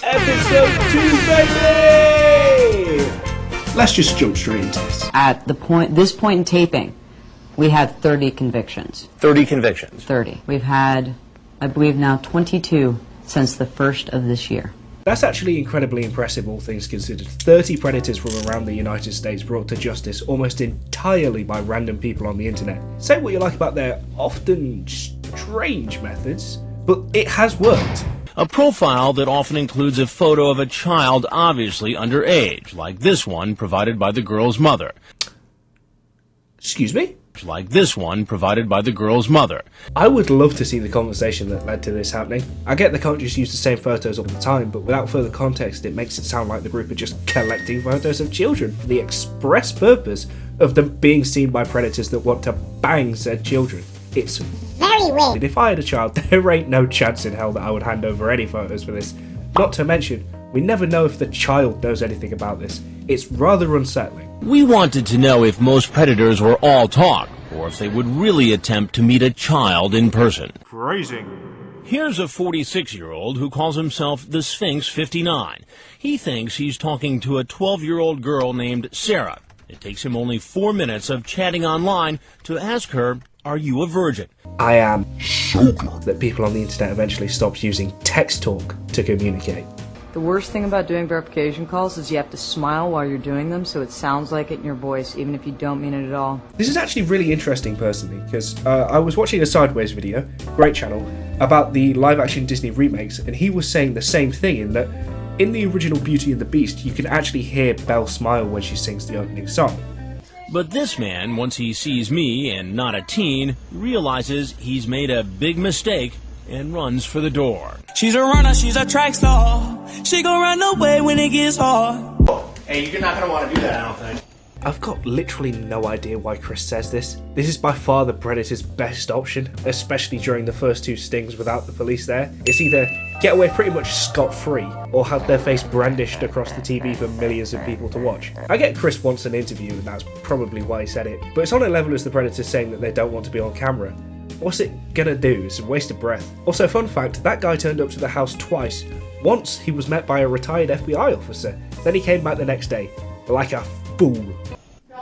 Episode 2, baby! Let's just jump straight into this. At this point in taping, we had 30 convictions. 30 convictions? 30. We've had, I believe now, 22 since the first of this year. That's actually incredibly impressive, all things considered. 30 predators from around the United States brought to justice almost entirely by random people on the internet. Say what you like about their often strange methods, but it has worked. A profile that often includes a photo of a child obviously underage, like this one provided by the girl's mother. Excuse me? Like this one provided by the girl's mother. I would love to see the conversation that led to this happening. I get they can't just use the same photos all the time, but without further context it makes it sound like the group are just collecting photos of children for the express purpose of them being seen by predators that want to bang said children. It's very weird. And if I had a child, there ain't no chance in hell that I would hand over any photos for this. Not to mention, we never know if the child knows anything about this. It's rather unsettling. We wanted to know if most predators were all talk, or if they would really attempt to meet a child in person. Crazy. Here's a 46-year-old who calls himself the Sphinx 59. He thinks he's talking to a 12-year-old girl named Sarah. It takes him only 4 minutes of chatting online to ask her, "Are you a virgin?" I am so glad that people on the internet eventually stopped using text talk to communicate. The worst thing about doing verification calls is you have to smile while you're doing them, so it sounds like it in your voice, even if you don't mean it at all. This is actually really interesting personally, because I was watching a Sideways video, great channel, about the live-action Disney remakes, and he was saying the same thing in that in the original Beauty and the Beast, you can actually hear Belle smile when she sings the opening song. But this man, once he sees me and not a teen, realizes he's made a big mistake and runs for the door. She's a runner, she's a track star. She gon' run away when it gets hard. Hey, you're not gonna want to do that, I don't think. I've got literally no idea why Chris says this. This is by far the Predator's best option, especially during the first two stings without the police there. It's either get away pretty much scot-free, or have their face brandished across the TV for millions of people to watch. I get Chris wants an interview, and that's probably why he said it, but it's on a level as the Predator saying that they don't want to be on camera. What's it gonna do? It's a waste of breath. Also, fun fact, that guy turned up to the house twice. Once, he was met by a retired FBI officer, then he came back the next day, like a fool.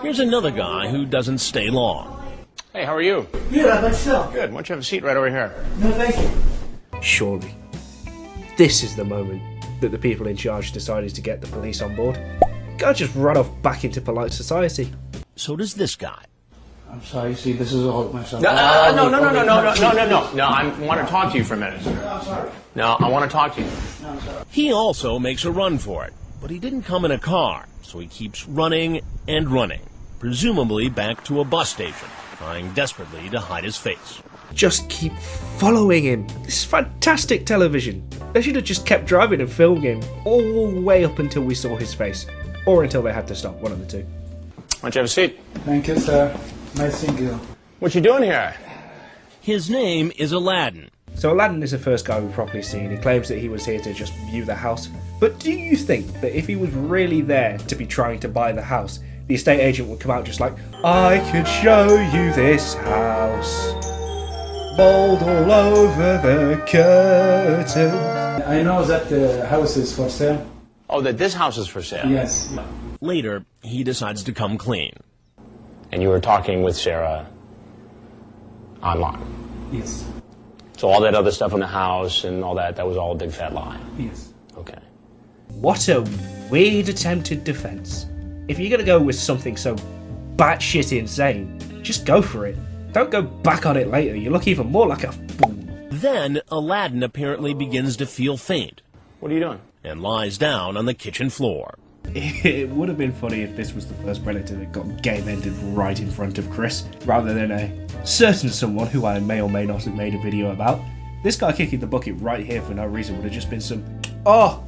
Here's another guy who doesn't stay long. Hey, how are you? Good, how about yourself? Good. Why don't you have a seat right over here? No, thank you. Surely, this is the moment that the people in charge decided to get the police on board. Guy just ran off back into polite society. So does this guy. I'm sorry, see, this is all myself. No, I want to talk to you for a minute. I'm sorry. No, I want to talk to you. No, I'm sorry. He also makes a run for it, but he didn't come in a car, so he keeps running and running, presumably back to a bus station, trying desperately to hide his face. Just keep following him. This is fantastic television. They should have just kept driving and filming him all the way up until we saw his face. Or until they had to stop, one of the two. Why don't you have a seat? Thank you, sir. Nice seeing you. What you doing here? His name is Aladdin. So Aladdin is the first guy we've properly seen. He claims that he was here to just view the house. But do you think that if he was really there to be trying to buy the house, the estate agent would come out just like, "I could show you this house. Mold all over the curtains." I know that the house is for sale. Oh, that this house is for sale? Yes. Later, he decides to come clean. And you were talking with Sarah online? Yes. So all that other stuff in the house and all that, that was all a big fat lie? Yes. Okay. What a weird attempted defense. If you're gonna go with something so batshit insane, just go for it. Don't go back on it later, you look even more like a fool. Then, Aladdin apparently begins to feel faint What are you doing? and lies down on the kitchen floor. It would have been funny if this was the first Predator that got game-ended right in front of Chris, rather than a certain someone who I may or may not have made a video about. This guy kicking the bucket right here for no reason would have just been some, oh,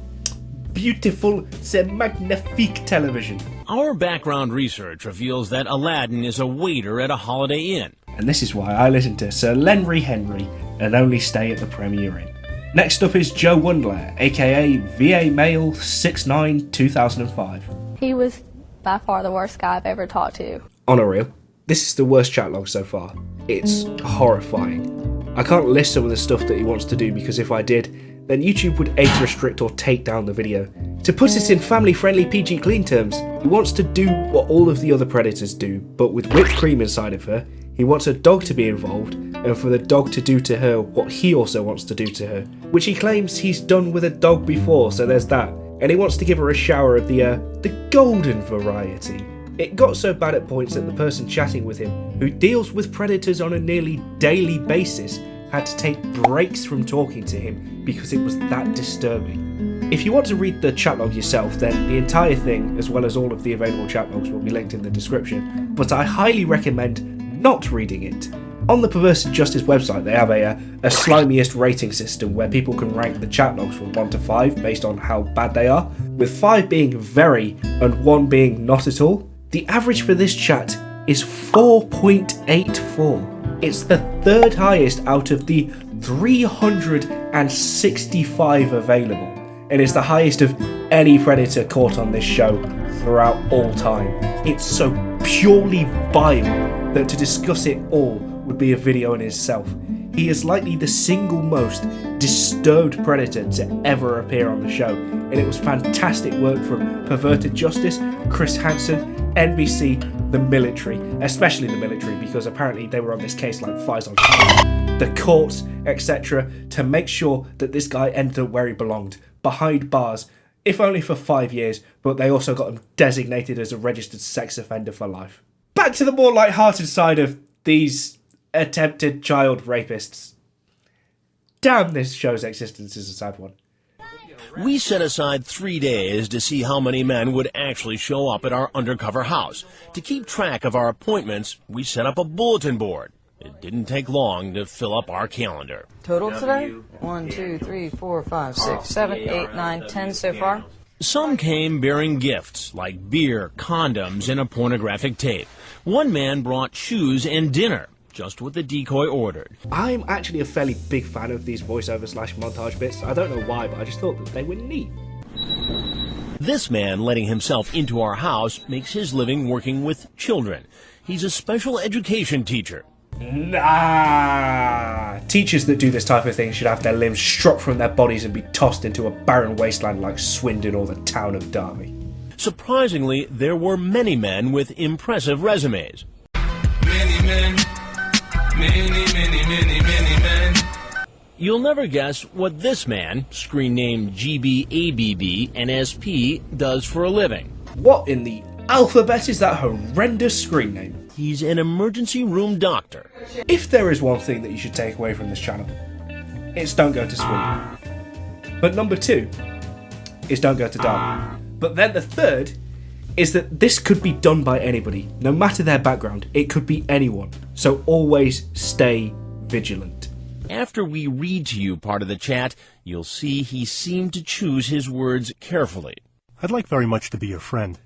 beautiful, c'est magnifique television. Our background research reveals that Aladdin is a waiter at a Holiday Inn. And this is why I listen to Sir Lenry Henry and only stay at the Premier Inn. Next up is Joe Wundler, aka VA Male 69 2005. He was by far the worst guy I've ever talked to. On a real, this is the worst chat log so far. It's horrifying. I can't list some of the stuff that he wants to do because if I did, then YouTube would age restrict or take down the video. To put it in family-friendly PG clean terms, he wants to do what all of the other predators do, but with whipped cream inside of her. He wants a dog to be involved, and for the dog to do to her what he also wants to do to her, which he claims he's done with a dog before, so there's that. And he wants to give her a shower of the golden variety. It got so bad at points that the person chatting with him, who deals with predators on a nearly daily basis, had to take breaks from talking to him because it was that disturbing. If you want to read the chat log yourself, then the entire thing, as well as all of the available chat logs, will be linked in the description, but I highly recommend not reading it. On the Perverse Justice website, they have a slimiest rating system where people can rank the chat logs from 1 to 5 based on how bad they are, with 5 being very and 1 being not at all. The average for this chat is 4.84. It's the 3rd highest out of the 365 available, and it's the highest of any predator caught on this show throughout all time. It's so purely vile that to discuss it all would be a video in itself. He is likely the single most disturbed predator to ever appear on the show, and it was fantastic work from Perverted Justice, Chris Hansen, NBC, the military, especially the military, because apparently they were on this case like flies on the courts, etc., to make sure that this guy ended up where he belonged, behind bars, if only for 5 years, but they also got him designated as a registered sex offender for life. Back to the more light-hearted side of these attempted child rapists. Damn, this show's existence is a sad one. We set aside 3 days to see how many men would actually show up at our undercover house. To keep track of our appointments, we set up a bulletin board. It didn't take long to fill up our calendar. Total today? 1, 2, 3, 4, 5, 6, 7, 8, 9, 10 so far. Some came bearing gifts like beer, condoms, and a pornographic tape. One man brought shoes and dinner, just what the decoy ordered. I'm actually a fairly big fan of these voiceover / montage bits. I don't know why, but I just thought that they were neat. This man letting himself into our house makes his living working with children. He's a special education teacher. Nah. Teachers that do this type of thing should have their limbs struck from their bodies and be tossed into a barren wasteland like Swindon or the town of Derby. Surprisingly, there were many men with impressive resumes. Many men, many men. You'll never guess what this man, screen name GBABBNSP, does for a living. What in the alphabet is that horrendous screen name? He's an emergency room doctor. If there is one thing that you should take away from this channel, it's don't go to Swindon. But number 2 is don't go to Derby. But then the 3rd is that this could be done by anybody, no matter their background. It could be anyone. So always stay vigilant. After we read to you part of the chat, you'll see he seemed to choose his words carefully. I'd like very much to be your friend.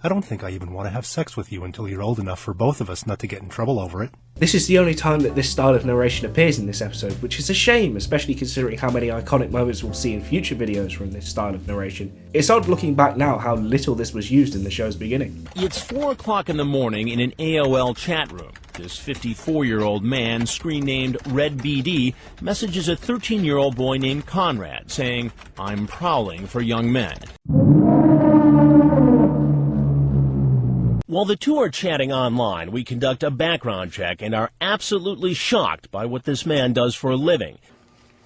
I don't think I even want to have sex with you until you're old enough for both of us not to get in trouble over it. This is the only time that this style of narration appears in this episode, which is a shame, especially considering how many iconic moments we'll see in future videos from this style of narration. It's odd looking back now how little this was used in the show's beginning. It's 4 o'clock in the morning in an AOL chat room. This 54-year-old man, screen named Red BD, messages a 13-year-old boy named Conrad, saying, "I'm prowling for young men." While the two are chatting online, we conduct a background check and are absolutely shocked by what this man does for a living.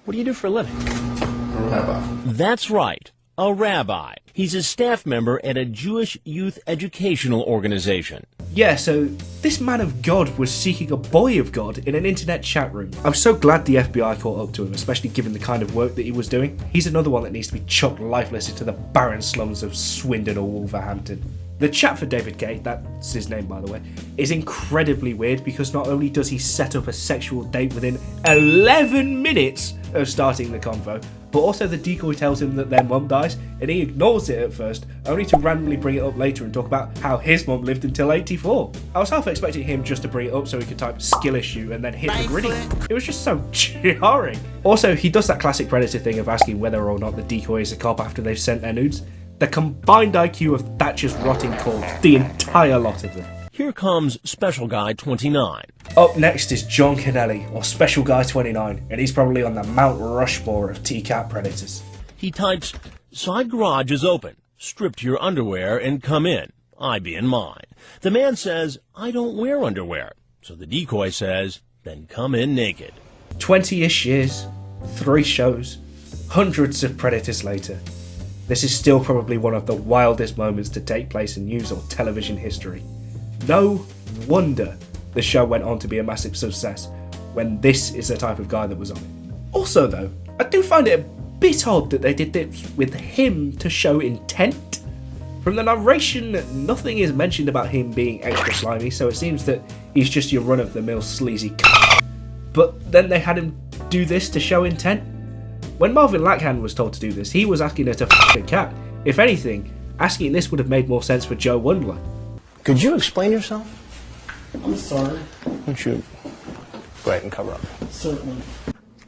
What do you do for a living? A rabbi. That's right, a rabbi. He's a staff member at a Jewish youth educational organization. Yeah, so this man of God was seeking a boy of God in an internet chat room. I'm so glad the FBI caught up to him, especially given the kind of work that he was doing. He's another one that needs to be chucked lifeless into the barren slums of Swindon or Wolverhampton. The chat for David K, that's his name by the way, is incredibly weird because not only does he set up a sexual date within 11 minutes of starting the convo, but also the decoy tells him that their mum dies and he ignores it at first, only to randomly bring it up later and talk about how his mum lived until 84. I was half expecting him just to bring it up so he could type skill issue and then hit the grinning. It was just so jarring. Also, he does that classic Predator thing of asking whether or not the decoy is a cop after they've sent their nudes. The combined IQ of Thatcher's rotting corpse, the entire lot of them. Here comes Special Guy 29. Up next is John Kennelly, or Special Guy 29, and he's probably on the Mount Rushmore of TCAP predators. He types, "Side garage is open. Strip to your underwear and come in. I be in mine." The man says, "I don't wear underwear." So the decoy says, "Then come in naked." 20-ish years, 3 shows, hundreds of predators later. This is still probably one of the wildest moments to take place in news or television history. No wonder the show went on to be a massive success when this is the type of guy that was on it. Also though, I do find it a bit odd that they did this with him to show intent. From the narration, nothing is mentioned about him being extra slimy, so it seems that he's just your run-of-the-mill sleazy c***. But then they had him do this to show intent? When Marvin Lackhand was told to do this, he was asking her to f*** a cat. If anything, asking this would have made more sense for Joe Wundler. Could you explain yourself? I'm sorry. Why don't you go ahead and cover up? Certainly.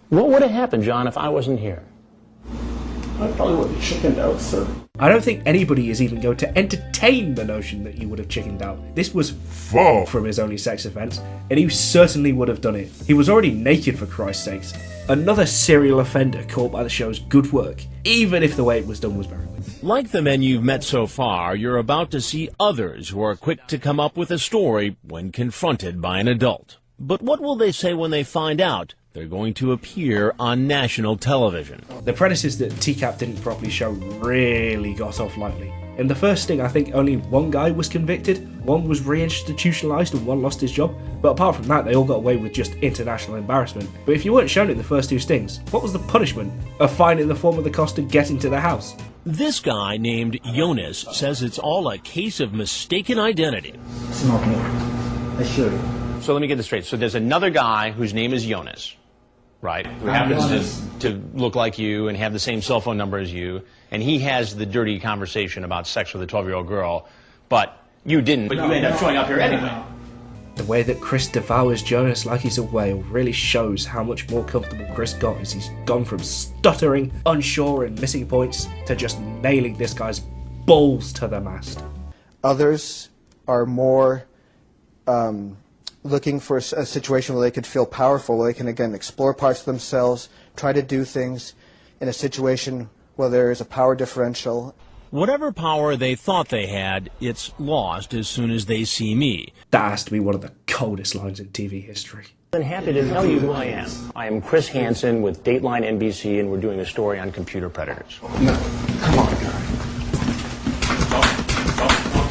What would have happened, John, if I wasn't here? I probably would have chickened out, sir. I don't think anybody is even going to entertain the notion that he would have chickened out. This was far from his only sex offence, and he certainly would have done it. He was already naked, for Christ's sakes. Another serial offender caught by the show's good work, even if the way it was done was very weak. Like the men you've met so far, you're about to see others who are quick to come up with a story when confronted by an adult. But what will they say when they find out they're going to appear on national television? The predators that TCAP didn't properly show really got off lightly. In the first sting, I think only one guy was convicted, one was reinstitutionalised and one lost his job, but apart from that they all got away with just international embarrassment. But if you weren't shown in the first 2 stings, what was the punishment? A fine in the form of the cost of getting to the house. This guy named Jonas says it's all a case of mistaken identity. It's not me. I assure you. So let me get this straight. So there's another guy whose name is Jonas, right? Who happens to look like you and have the same cell phone number as you, and he has the dirty conversation about sex with a 12-year-old girl, but you didn't. But you end up showing up here anyway. The way that Chris devours Jonas like he's a whale really shows how much more comfortable Chris got as he's gone from stuttering, unsure and missing points to just nailing this guy's balls to the mast. Others are more looking for a situation where they could feel powerful, where they can again explore parts of themselves, try to do things in a situation where there is a power differential. Whatever power they thought they had, it's lost as soon as they see me. That has to be one of the coldest lines in TV history. I'm happy to tell you who I am. I am Chris Hansen with Dateline NBC, and we're doing a story on computer predators. No, come on, guy.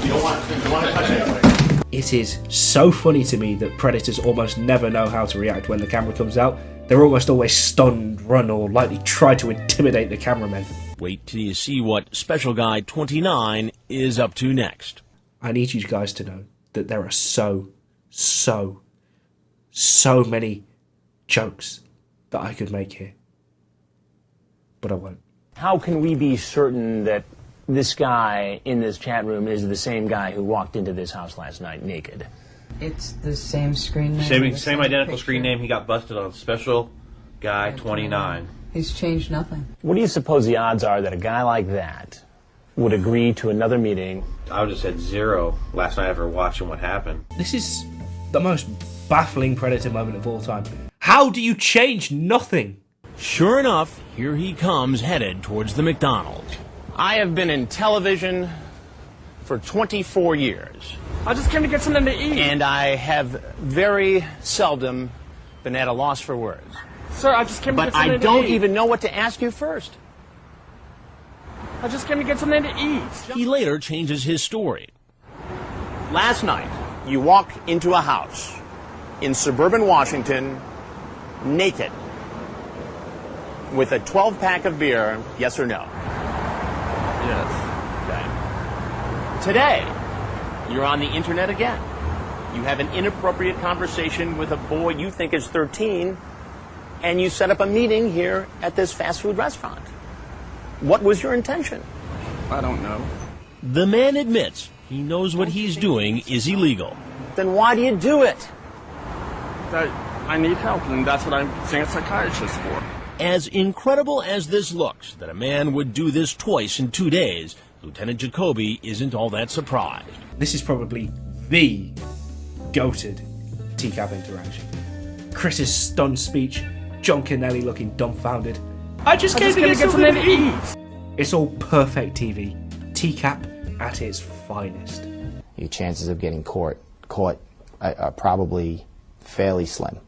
You don't want to touch anybody. It is so funny to me that predators almost never know how to react when the camera comes out. They're almost always stunned, run, or likely try to intimidate the cameramen. Wait till you see what Special Guy 29 is up to next. I need you guys to know that there are so many jokes that I could make here. But I won't. How can we be certain that this guy in this chat room is the same guy who walked into this house last night naked? It's the same screen name. Same identical screen name. He got busted on Special Guy 29. He's changed nothing. What do you suppose the odds are that a guy like that would agree to another meeting? I would have said 0 last night after watching what happened. This is the most baffling Predator moment of all time. How do you change nothing? Sure enough, here he comes headed towards the McDonald's. I have been in television for 24 years. I just came to get something to eat. And I have very seldom been at a loss for words. Sir, I just came to get something to eat. But I don't even know what to ask you first. I just came to get something to eat. He later changes his story. Last night, you walked into a house in suburban Washington, naked, with a 12-pack of beer, yes or no? Yes. Okay. Today, you're on the internet again. You have an inappropriate conversation with a boy you think is 13, and you set up a meeting here at this fast food restaurant. What was your intention? I don't know. The man admits he knows what he's doing is illegal. Then why do you do it? I need help, and that's what I'm seeing a psychiatrist for. As incredible as this looks, that a man would do this twice in 2 days, Lieutenant Jacoby isn't all that surprised. This is probably the goated TCAP interaction. Chris's stunned speech, John Kennelly looking dumbfounded. I just came to get something to eat! It's all perfect TV. TCAP at its finest. Your chances of getting caught are probably fairly slim.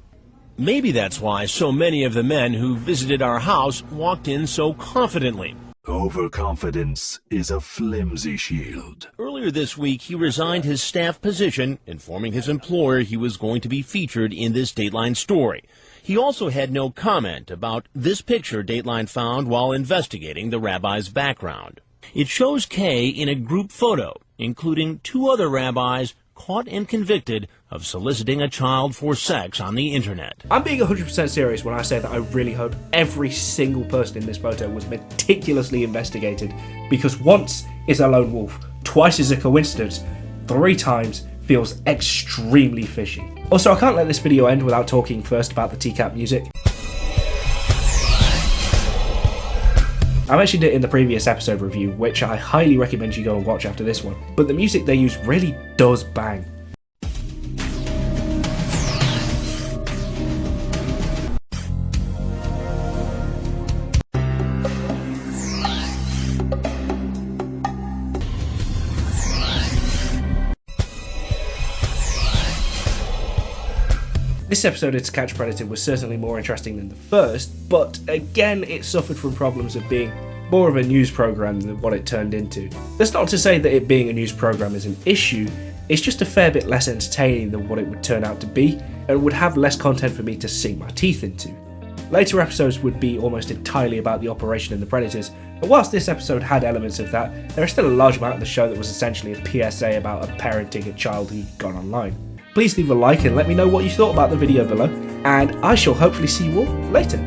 Maybe that's why so many of the men who visited our house walked in so confidently. Overconfidence is a flimsy shield. Earlier this week, he resigned his staff position, informing his employer he was going to be featured in this Dateline story. He also had no comment about this picture Dateline found while investigating the rabbi's background. It shows Kay in a group photo, including 2 other rabbis caught and convicted of soliciting a child for sex on the internet. I'm being 100% serious when I say that I really hope every single person in this photo was meticulously investigated, because once is a lone wolf, twice is a coincidence, 3 times feels extremely fishy. Also, I can't let this video end without talking first about the TCAP music. I mentioned it in the previous episode review, which I highly recommend you go and watch after this one, but the music they use really does bang. This episode of To Catch a Predator was certainly more interesting than the first, but again it suffered from problems of being more of a news programme than what it turned into. That's not to say that it being a news programme is an issue, it's just a fair bit less entertaining than what it would turn out to be, and would have less content for me to sink my teeth into. Later episodes would be almost entirely about the operation and the Predators, and whilst this episode had elements of that, there is still a large amount of the show that was essentially a PSA about a parenting a child who'd gone online. Please leave a like and let me know what you thought about the video below, and I shall hopefully see you all later.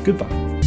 Goodbye.